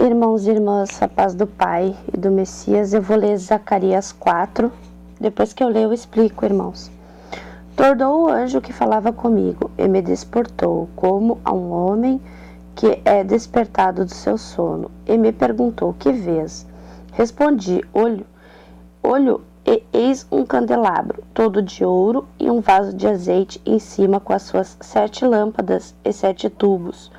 Irmãos e irmãs, a paz do Pai e do Messias, eu vou ler Zacarias 4. Depois que eu ler, eu explico, irmãos. Tornou o anjo que falava comigo e me despertou, como a um homem que é despertado do seu sono, e me perguntou: que vês? Respondi: olho, e eis um candelabro, todo de ouro, e um vaso de azeite em cima com as suas 7 lâmpadas e 7 tubos,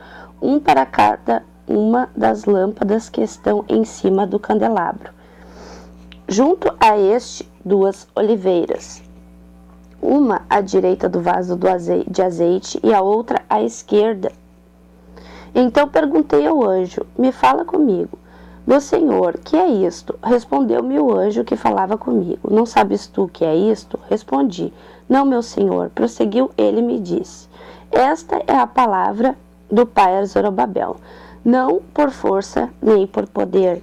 um para cada uma das lâmpadas que estão em cima do candelabro. Junto a este, 2 oliveiras, uma à direita do vaso de azeite e a outra à esquerda. Então perguntei ao anjo: me fala comigo. Meu senhor, que é isto? Respondeu-me o anjo que falava comigo. Não sabes tu que é isto? Respondi: não, meu senhor. Prosseguiu ele e me disse: esta é a palavra do pai Zorobabel, não por força nem por poder,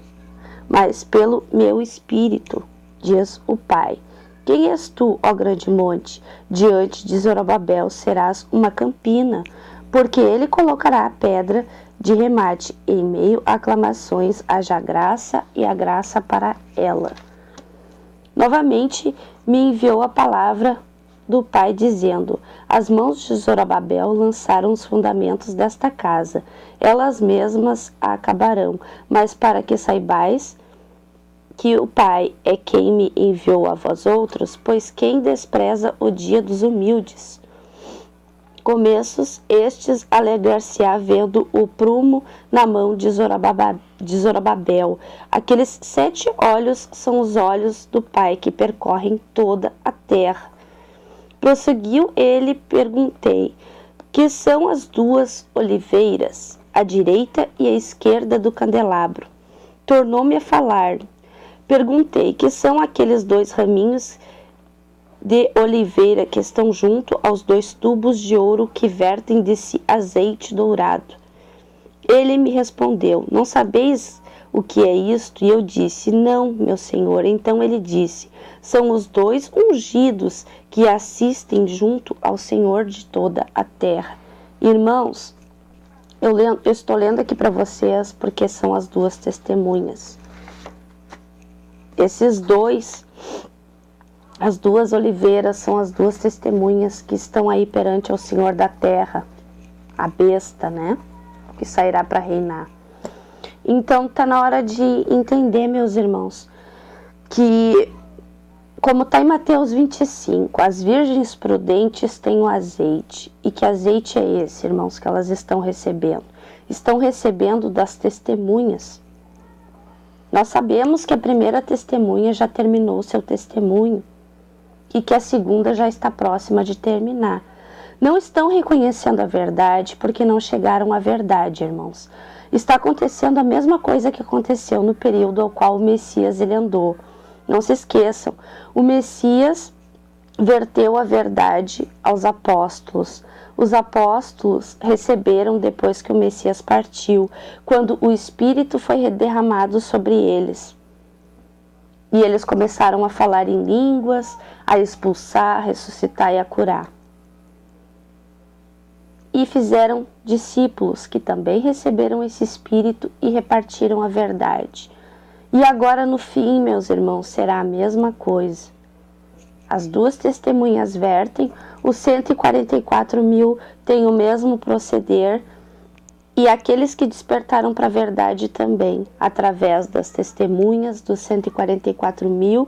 mas pelo meu espírito, diz o Pai. Quem és tu, ó grande monte? Diante de Zorobabel serás uma campina, porque ele colocará a pedra de remate em meio a aclamações, haja graça e a graça para ela. Novamente me enviou a palavra do Pai, dizendo: as mãos de Zorobabel lançaram os fundamentos desta casa, elas mesmas a acabarão, mas para que saibais que o Pai é quem me enviou a vós outros, pois quem despreza o dia dos humildes? Começos, estes alegrar-se-á vendo o prumo na mão de Zorobabel. Aqueles 7 olhos são os olhos do Pai que percorrem toda a terra. Prosseguiu ele, perguntei: que são as 2 oliveiras, a direita e a esquerda do candelabro? Tornou-me a falar. Perguntei: que são aqueles 2 raminhos de oliveira que estão junto aos 2 tubos de ouro que vertem de si azeite dourado? Ele me respondeu: não sabeis o que é isto? E eu disse: não, meu senhor. Então ele disse: são os 2 ungidos que assistem junto ao Senhor de toda a terra. Irmãos, eu estou lendo aqui para vocês porque são as 2 testemunhas. Esses 2, as 2 oliveiras, são as 2 testemunhas que estão aí perante ao Senhor da terra, a besta, né? Que sairá para reinar. Então está na hora de entender, meus irmãos, que, como está em Mateus 25, as virgens prudentes têm o azeite. E que azeite é esse, irmãos, que elas estão recebendo? Estão recebendo das testemunhas. Nós sabemos que a primeira testemunha já terminou seu testemunho e que a segunda já está próxima de terminar. Não estão reconhecendo a verdade porque não chegaram à verdade, irmãos. Está acontecendo a mesma coisa que aconteceu no período ao qual o Messias ele andou. Não se esqueçam, o Messias verteu a verdade aos apóstolos. Os apóstolos receberam depois que o Messias partiu, quando o Espírito foi derramado sobre eles. E eles começaram a falar em línguas, a expulsar, a ressuscitar e a curar. E fizeram discípulos que também receberam esse Espírito e repartiram a verdade. E agora no fim, meus irmãos, será a mesma coisa. As 2 testemunhas vertem, os 144.000 têm o mesmo proceder, e aqueles que despertaram para a verdade também, através das testemunhas dos 144.000,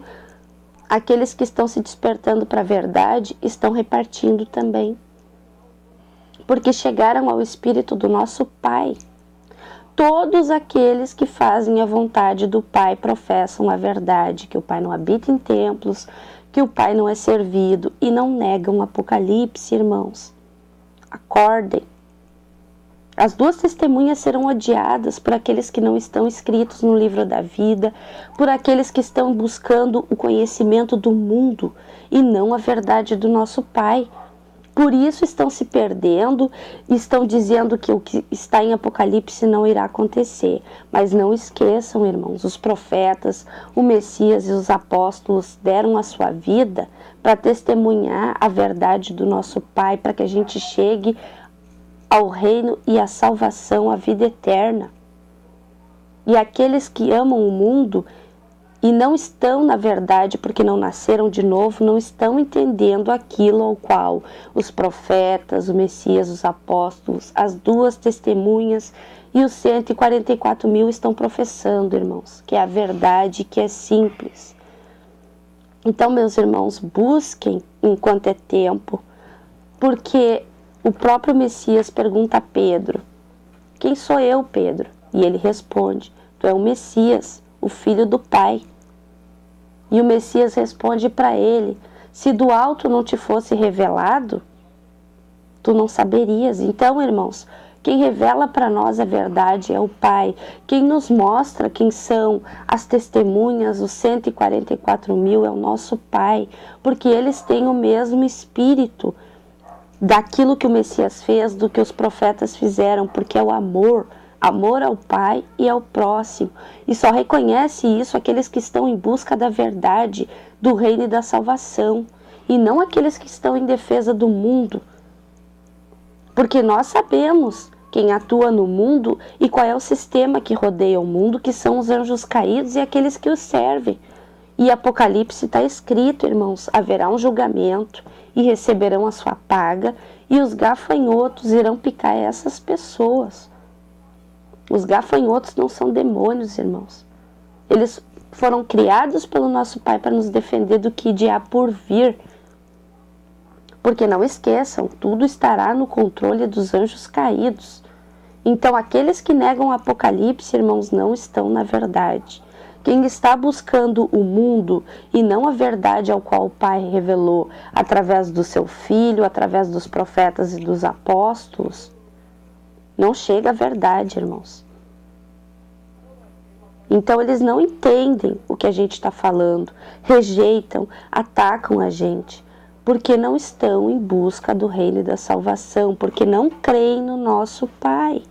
aqueles que estão se despertando para a verdade estão repartindo também. Porque chegaram ao Espírito do nosso Pai. Todos aqueles que fazem a vontade do Pai professam a verdade, que o Pai não habita em templos, que o Pai não é servido, e não negam o Apocalipse, irmãos. Acordem. As 2 testemunhas serão odiadas por aqueles que não estão escritos no livro da vida, por aqueles que estão buscando o conhecimento do mundo e não a verdade do nosso Pai. Por isso estão se perdendo, estão dizendo que o que está em Apocalipse não irá acontecer. Mas não esqueçam, irmãos, os profetas, o Messias e os apóstolos deram a sua vida para testemunhar a verdade do nosso Pai, para que a gente chegue ao reino e à salvação, à vida eterna. E aqueles que amam o mundo e não estão na verdade, porque não nasceram de novo, não estão entendendo aquilo ao qual os profetas, o Messias, os apóstolos, as duas testemunhas e os 144 mil estão professando, irmãos, que é a verdade, que é simples. Então, meus irmãos, busquem enquanto é tempo, porque o próprio Messias pergunta a Pedro: quem sou eu, Pedro? E ele responde: tu é o Messias, o Filho do Pai. E o Messias responde para ele: se do alto não te fosse revelado, tu não saberias. Então, irmãos, quem revela para nós a verdade é o Pai. Quem nos mostra quem são as testemunhas, os 144 mil, é o nosso Pai, porque eles têm o mesmo espírito daquilo que o Messias fez, do que os profetas fizeram, porque é o amor. Amor ao Pai e ao próximo. E só reconhece isso aqueles que estão em busca da verdade, do reino e da salvação. E não aqueles que estão em defesa do mundo. Porque nós sabemos quem atua no mundo e qual é o sistema que rodeia o mundo, que são os anjos caídos e aqueles que os servem. E Apocalipse está escrito, irmãos, haverá um julgamento e receberão a sua paga, e os gafanhotos irão picar essas pessoas. Os gafanhotos não são demônios, irmãos. Eles foram criados pelo nosso Pai para nos defender do que há por vir. Porque não esqueçam, tudo estará no controle dos anjos caídos. Então, aqueles que negam o Apocalipse, irmãos, não estão na verdade. Quem está buscando o mundo e não a verdade ao qual o Pai revelou através do seu Filho, através dos profetas e dos apóstolos, não chega à verdade, irmãos. Então eles não entendem o que a gente está falando, rejeitam, atacam a gente, porque não estão em busca do reino e da salvação, porque não creem no nosso Pai.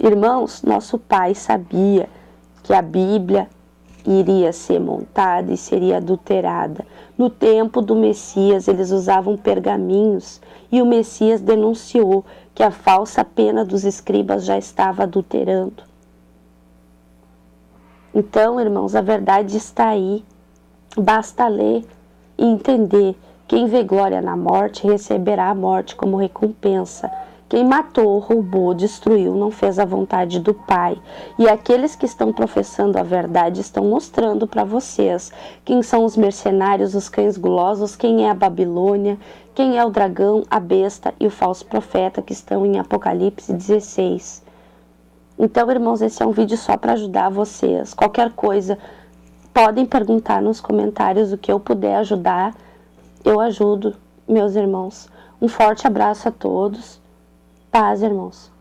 Irmãos, nosso Pai sabia que a Bíblia iria ser montada e seria adulterada. No tempo do Messias, eles usavam pergaminhos e o Messias denunciou que a falsa pena dos escribas já estava adulterando. Então, irmãos, a verdade está aí. Basta ler e entender. Quem vê glória na morte receberá a morte como recompensa. Quem matou, roubou, destruiu, não fez a vontade do Pai. E aqueles que estão professando a verdade estão mostrando para vocês quem são os mercenários, os cães gulosos, quem é a Babilônia, quem é o dragão, a besta e o falso profeta que estão em Apocalipse 16. Então, irmãos, esse é um vídeo só para ajudar vocês. Qualquer coisa, podem perguntar nos comentários o que eu puder ajudar. Eu ajudo, meus irmãos. Um forte abraço a todos. Paz, irmãos.